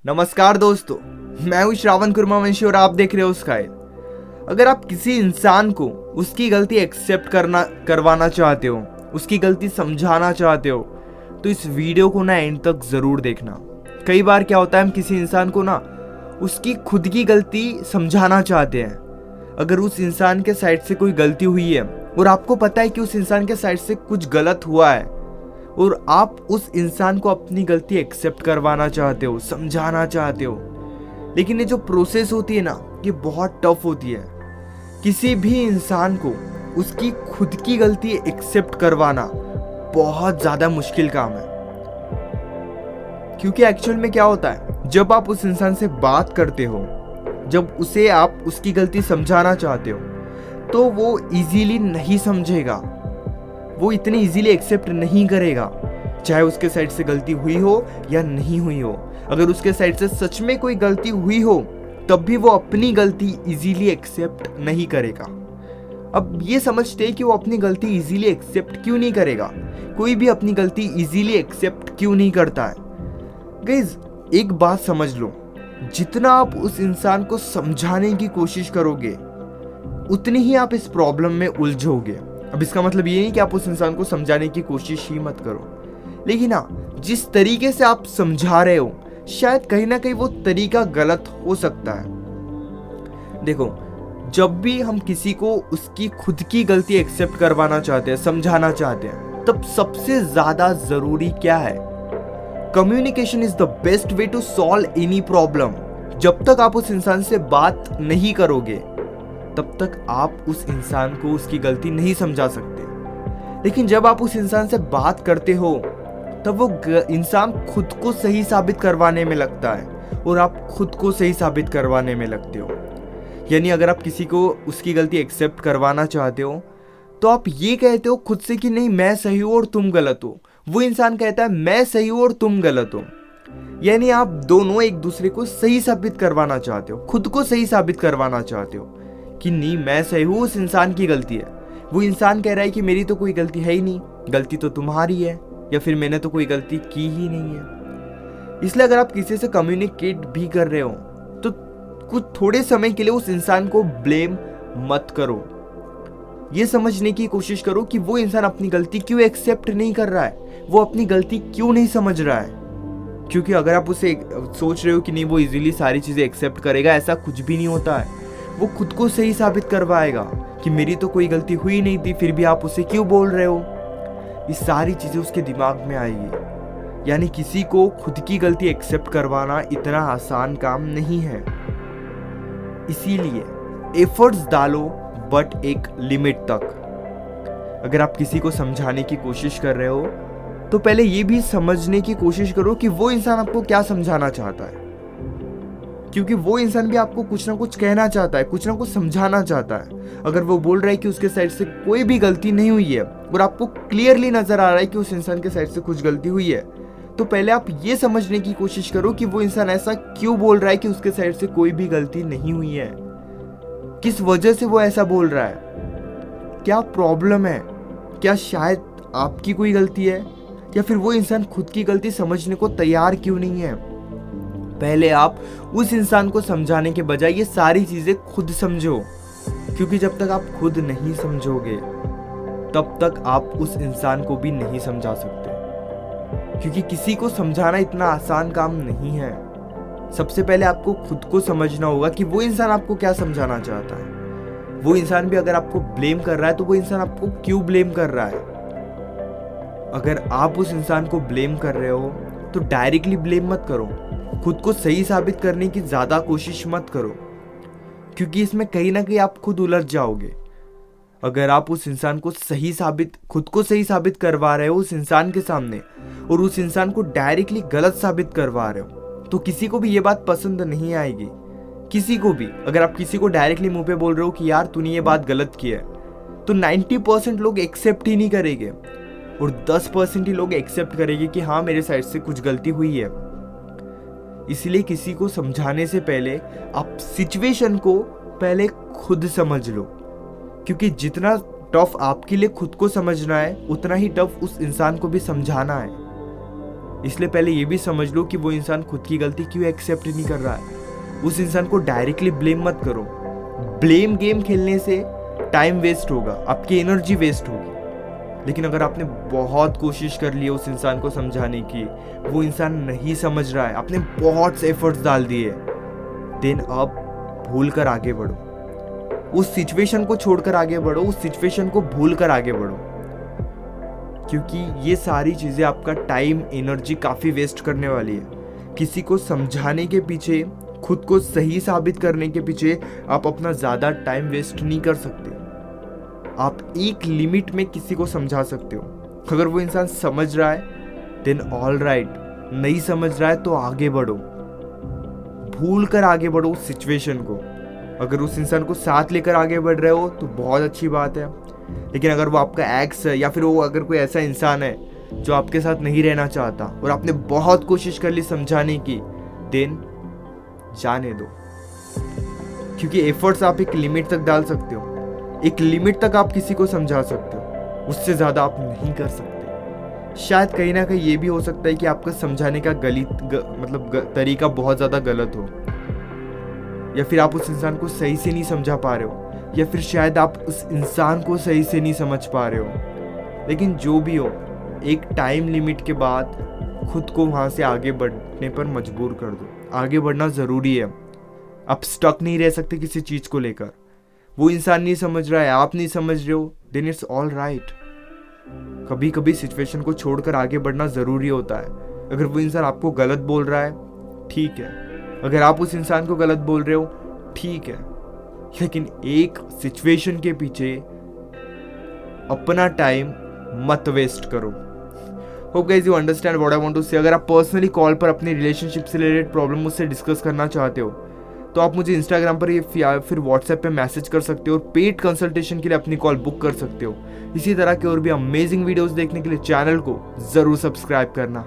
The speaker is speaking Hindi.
नमस्कार दोस्तों, मैं हूं श्रावण कुर्मावंशी और आप देख रहे हो स्काई। अगर आप किसी इंसान को उसकी गलती एक्सेप्ट करवाना चाहते हो, उसकी गलती समझाना चाहते हो, तो इस वीडियो को ना एंड तक जरूर देखना। कई बार क्या होता है, हम किसी इंसान को ना उसकी खुद की गलती समझाना चाहते हैं। अगर उस इंसान के साइड से कोई गलती हुई है और आपको पता है कि उस इंसान के साइड से कुछ गलत हुआ है और आप उस इंसान को अपनी गलती एक्सेप्ट करवाना चाहते हो, समझाना चाहते हो, लेकिन ये जो प्रोसेस होती है ना, ये बहुत टफ होती है। किसी भी इंसान को उसकी खुद की गलती एक्सेप्ट करवाना बहुत ज़्यादा मुश्किल काम है। क्योंकि एक्चुअल में क्या होता है, जब आप उस इंसान से बात करते हो, जब उसे आप उसकी गलती समझाना चाहते हो, तो वो इजीली नहीं समझेगा, वो इतनी इजीली एक्सेप्ट नहीं करेगा। चाहे उसके साइड से गलती हुई हो या नहीं हुई हो, अगर उसके साइड से सच में कोई गलती हुई हो तब भी वो अपनी गलती इजीली एक्सेप्ट नहीं करेगा। अब ये समझते हैं कि वो अपनी गलती इजीली एक्सेप्ट क्यों नहीं करेगा। कोई भी अपनी गलती इजीली एक्सेप्ट क्यों नहीं करता है। गाइस, एक बात समझ लो, जितना आप उस इंसान को समझाने की कोशिश करोगे उतनी ही आप इस प्रॉब्लम में उलझोगे। अब इसका मतलब ये नहीं कि आप उस इंसान को समझाने की कोशिश ही मत करो, लेकिन हाँ, जिस तरीके से आप समझा रहे हो शायद कहीं ना कहीं वो तरीका गलत हो सकता है। देखो, जब भी हम किसी को उसकी खुद की गलती एक्सेप्ट करवाना चाहते हैं, समझाना चाहते हैं, तब सबसे ज्यादा जरूरी क्या है? Communication is the best way to solve any problem. जब तक आप उस इंसान से बात नहीं करोगे तब तक आप उस इंसान को उसकी गलती नहीं समझा सकते। लेकिन जब आप उस इंसान से बात करते हो तब वो इंसान खुद को सही साबित करवाने में लगता है और आप खुद को सही साबित करवाने में लगते हो। यानी अगर आप किसी को उसकी गलती एक्सेप्ट करवाना चाहते हो तो आप ये कहते हो खुद से कि नहीं, मैं सही हूं और तुम गलत हो। वो इंसान कहता है मैं सही हूं और तुम गलत हो। यानी आप दोनों एक दूसरे को सही साबित करवाना चाहते हो, खुद को सही साबित करवाना चाहते हो कि नहीं, मैं सही हूं, उस इंसान की गलती है। वो इंसान कह रहा है कि मेरी तो कोई गलती है ही नहीं, गलती तो तुम्हारी है, या फिर मैंने तो कोई गलती की ही नहीं है। इसलिए अगर आप किसी से कम्युनिकेट भी कर रहे हो तो कुछ थोड़े समय के लिए उस इंसान को ब्लेम मत करो। ये समझने की कोशिश करो कि वो इंसान अपनी गलती क्यों एक्सेप्ट नहीं कर रहा है, वो अपनी गलती क्यों नहीं समझ रहा है। क्योंकि अगर आप उसे सोच रहे हो कि नहीं, वो इजीली सारी चीजें एक्सेप्ट करेगा, ऐसा कुछ भी नहीं होता है। वो खुद को सही साबित करवाएगा कि मेरी तो कोई गलती हुई नहीं थी, फिर भी आप उसे क्यों बोल रहे हो। ये सारी चीजें उसके दिमाग में आएगी। यानी किसी को खुद की गलती एक्सेप्ट करवाना इतना आसान काम नहीं है। इसीलिए एफर्ट्स डालो, बट एक लिमिट तक। अगर आप किसी को समझाने की कोशिश कर रहे हो तो पहले ये भी समझने की कोशिश करो कि वो इंसान आपको क्या समझाना चाहता है। क्योंकि वो इंसान भी आपको कुछ ना कुछ कहना चाहता है, कुछ ना कुछ समझाना चाहता है। अगर वो बोल रहा है कि उसके साइड से कोई भी गलती नहीं हुई है और आपको क्लियरली नजर आ रहा है कि उस इंसान के साइड से कुछ गलती हुई है, तो पहले आप ये समझने की कोशिश करो कि वो इंसान ऐसा क्यों बोल रहा है कि उसके साइड से कोई भी गलती नहीं हुई है। किस वजह से वो ऐसा बोल रहा है, क्या प्रॉब्लम है, क्या शायद आपकी कोई गलती है, या फिर वो इंसान खुद की गलती समझने को तैयार क्यों नहीं है। पहले आप उस इंसान को समझाने के बजाय ये सारी चीजें खुद समझो। क्योंकि जब तक आप खुद नहीं समझोगे तब तक आप उस इंसान को भी नहीं समझा सकते। क्योंकि किसी को समझाना इतना आसान काम नहीं है। सबसे पहले आपको खुद को समझना होगा कि वो इंसान आपको क्या समझाना चाहता है। वो इंसान भी अगर आपको ब्लेम कर रहा है तो वो इंसान आपको क्यों ब्लेम कर रहा है। अगर आप उस इंसान को ब्लेम कर रहे हो तो डायरेक्टली ब्लेम मत करो, खुद को सही साबित करने की ज्यादा कोशिश मत करो, क्योंकि इसमें कहीं ना कहीं आप खुद उलझ जाओगे। अगर आप उस इंसान को खुद को सही साबित करवा रहे हो उस इंसान के सामने और उस इंसान को डायरेक्टली गलत साबित करवा रहे हो, तो किसी को भी ये बात पसंद नहीं आएगी। किसी को भी अगर आप किसी को डायरेक्टली मुंह पे बोल रहे हो कि यार तूने ये बात गलत की है, तो 90% लोग एक्सेप्ट ही नहीं करेंगे और 10% ही लोग एक्सेप्ट करेंगे कि हाँ, मेरे साइड से कुछ गलती हुई है। इसलिए किसी को समझाने से पहले आप सिचुएशन को पहले खुद समझ लो। क्योंकि जितना टफ आपके लिए खुद को समझना है उतना ही टफ उस इंसान को भी समझाना है। इसलिए पहले ये भी समझ लो कि वो इंसान खुद की गलती क्यों एक्सेप्ट नहीं कर रहा है। उस इंसान को डायरेक्टली ब्लेम मत करो। ब्लेम गेम खेलने से टाइम वेस्ट होगा, आपकी एनर्जी वेस्ट होगी। लेकिन अगर आपने बहुत कोशिश कर ली है उस इंसान को समझाने की, वो इंसान नहीं समझ रहा है, आपने बहुत से एफर्ट्स डाल दिए, देन अब भूल कर आगे बढ़ो। उस सिचुएशन को छोड़कर आगे बढ़ो, उस सिचुएशन को भूल कर आगे बढ़ो, क्योंकि ये सारी चीज़ें आपका टाइम एनर्जी काफ़ी वेस्ट करने वाली है। किसी को समझाने के पीछे, खुद को सही साबित करने के पीछे आप अपना ज़्यादा टाइम वेस्ट नहीं कर सकते। आप एक लिमिट में किसी को समझा सकते हो। अगर वो इंसान समझ रहा है देन ऑल राइट, नहीं समझ रहा है तो आगे बढ़ो, भूल कर आगे बढ़ो उस सिचुएशन को। अगर उस इंसान को साथ लेकर आगे बढ़ रहे हो तो बहुत अच्छी बात है। लेकिन अगर वो आपका एक्स है या फिर वो अगर कोई ऐसा इंसान है जो आपके साथ नहीं रहना चाहता और आपने बहुत कोशिश कर ली समझाने की, देन जाने दो। क्योंकि एफर्ट्स आप एक लिमिट तक डाल सकते हो, एक लिमिट तक आप किसी को समझा सकते हो, उससे ज़्यादा आप नहीं कर सकते। शायद कहीं ना कहीं ये भी हो सकता है कि आपका समझाने का तरीका बहुत ज़्यादा गलत हो, या फिर आप उस इंसान को सही से नहीं समझा पा रहे हो, या फिर शायद आप उस इंसान को सही से नहीं समझ पा रहे हो। लेकिन जो भी हो, एक टाइम लिमिट के बाद खुद को वहाँ से आगे बढ़ने पर मजबूर कर दो। आगे बढ़ना ज़रूरी है। आप स्टक नहीं रह सकते किसी चीज़ को लेकर। वो इंसान नहीं समझ रहा है, आप नहीं समझ रहे हो, देन इट्स ऑल राइट। कभी कभी सिचुएशन को छोड़कर आगे बढ़ना ज़रूरी होता है। अगर वो इंसान आपको गलत बोल रहा है, ठीक है। अगर आप उस इंसान को गलत बोल रहे हो, ठीक है। लेकिन एक सिचुएशन के पीछे अपना टाइम मत वेस्ट करो। Hope guys you understand what I want to say. अगर आप पर्सनली कॉल पर अपनी रिलेशनशिप से रिलेटेड प्रॉब्लम मुझसे डिस्कस करना चाहते हो तो आप मुझे इंस्टाग्राम पर या फिर व्हाट्सएप पे मैसेज कर सकते हो और पेड कंसल्टेशन के लिए अपनी कॉल बुक कर सकते हो। इसी तरह के और भी अमेजिंग वीडियोस देखने के लिए चैनल को ज़रूर सब्सक्राइब करना।